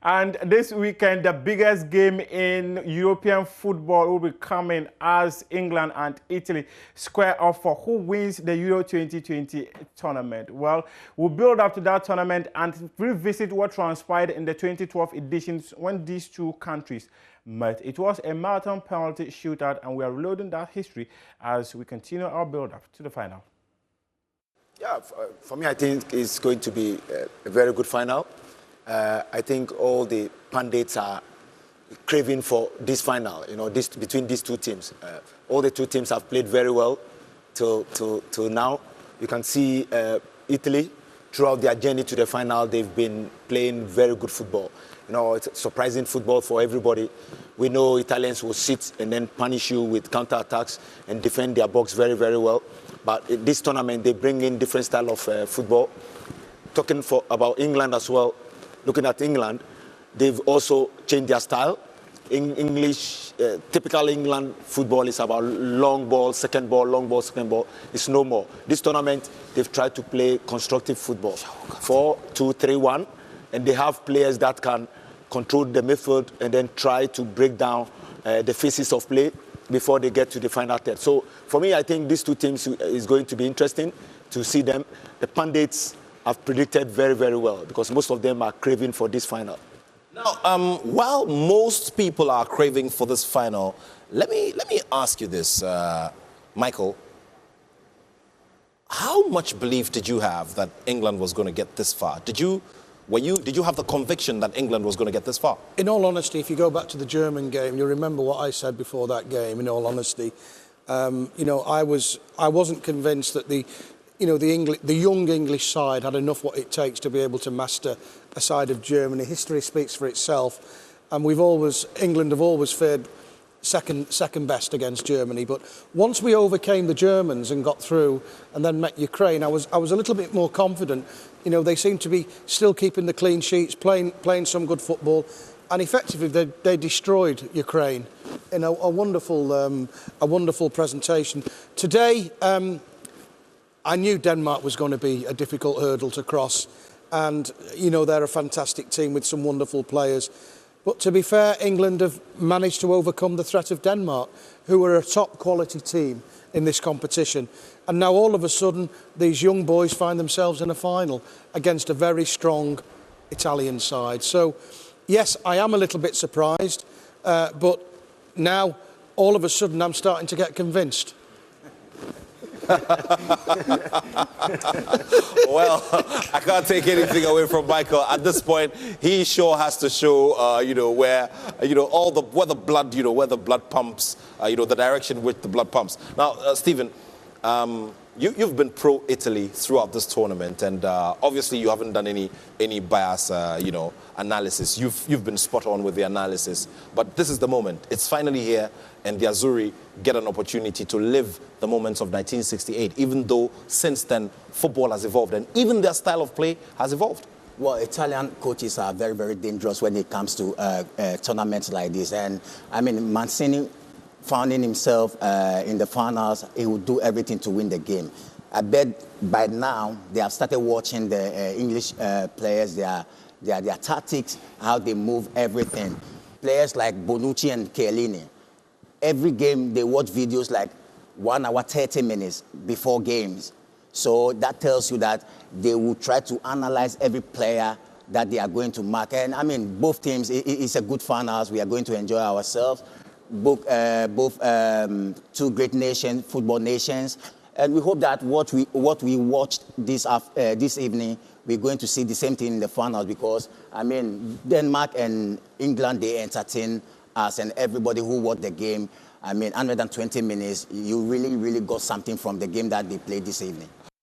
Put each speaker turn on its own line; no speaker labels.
And this weekend, the biggest game in European football will be coming as England and Italy square off for who wins the Euro 2020 tournament. Well, we'll build up to that tournament and revisit what transpired in the 2012 editions when these two countries met. It was a marathon penalty shootout, and we are reloading that history as we continue our build-up to the final.
Yeah, for me, I think it's going to be a very good final. I think all the pundits are craving for this final, between these two teams. All the two teams have played very well till now. You can see Italy, throughout their journey to the final, they've been playing very good football. It's surprising football for everybody. We know Italians will sit and then punish you with counter-attacks and defend their box very, very well. But in this tournament, they bring in different style of football. Talking about England as well, looking at England, they've also changed their style. In English, typical England football is about long ball, second ball, long ball, second ball. It's no more. This tournament, they've tried to play constructive football. 4-2-3-1, and they have players that can control the midfield and then try to break down the phases of play before they get to the final third. So for me, I think these two teams is going to be interesting to see them. The pundits have predicted very, very well because most of them are craving for this final.
Now, while most people are craving for this final, let me ask you this, Michael. How much belief did you have that England was going to get this far? Did you have the conviction that England was going to get this far?
In all honesty, if you go back to the German game, you remember what I said before that game. In all honesty, I wasn't convinced that the young English side had enough what it takes to be able to master a side of Germany. History speaks for itself, and England have always fared second best against Germany. But once we overcame the Germans and got through, and then met Ukraine, I was a little bit more confident. They seem to be still keeping the clean sheets, playing some good football, and effectively they destroyed Ukraine in a wonderful presentation. Today, I knew Denmark was going to be a difficult hurdle to cross, and they're a fantastic team with some wonderful players. But to be fair, England have managed to overcome the threat of Denmark, who are a top quality team in this competition. And now all of a sudden, these young boys find themselves in a final against a very strong Italian side. So, yes, I am a little bit surprised, but now all of a sudden I'm starting to get convinced.
Well, I can't take anything away from Michael. At this point, he sure has to show, where the blood pumps, the direction which the blood pumps. Now, Stephen, you've been pro-Italy throughout this tournament, and obviously you haven't done any bias, analysis. You've been spot on with the analysis. But this is the moment. It's finally here, and the Azzurri get an opportunity to live the moments of 1968, even though since then football has evolved, and even their style of play has evolved.
Well, Italian coaches are very, very dangerous when it comes to tournaments like this. And, I mean, Mancini finding himself in the finals, he will do everything to win the game. I bet by now they have started watching the English players, their tactics, how they move everything. Players like Bonucci and Chiellini, every game they watch videos like 1 hour, 30 minutes before games. So that tells you that they will try to analyze every player that they are going to mark. And I mean, both teams, it's a good finals. We are going to enjoy ourselves. Both two great nations, football nations. And we hope that what we watched this evening, we're going to see the same thing in the finals, because, I mean, Denmark and England, they entertain us, and everybody who watched the game, I mean, 120 minutes, you really, really got something from the game that they played this evening.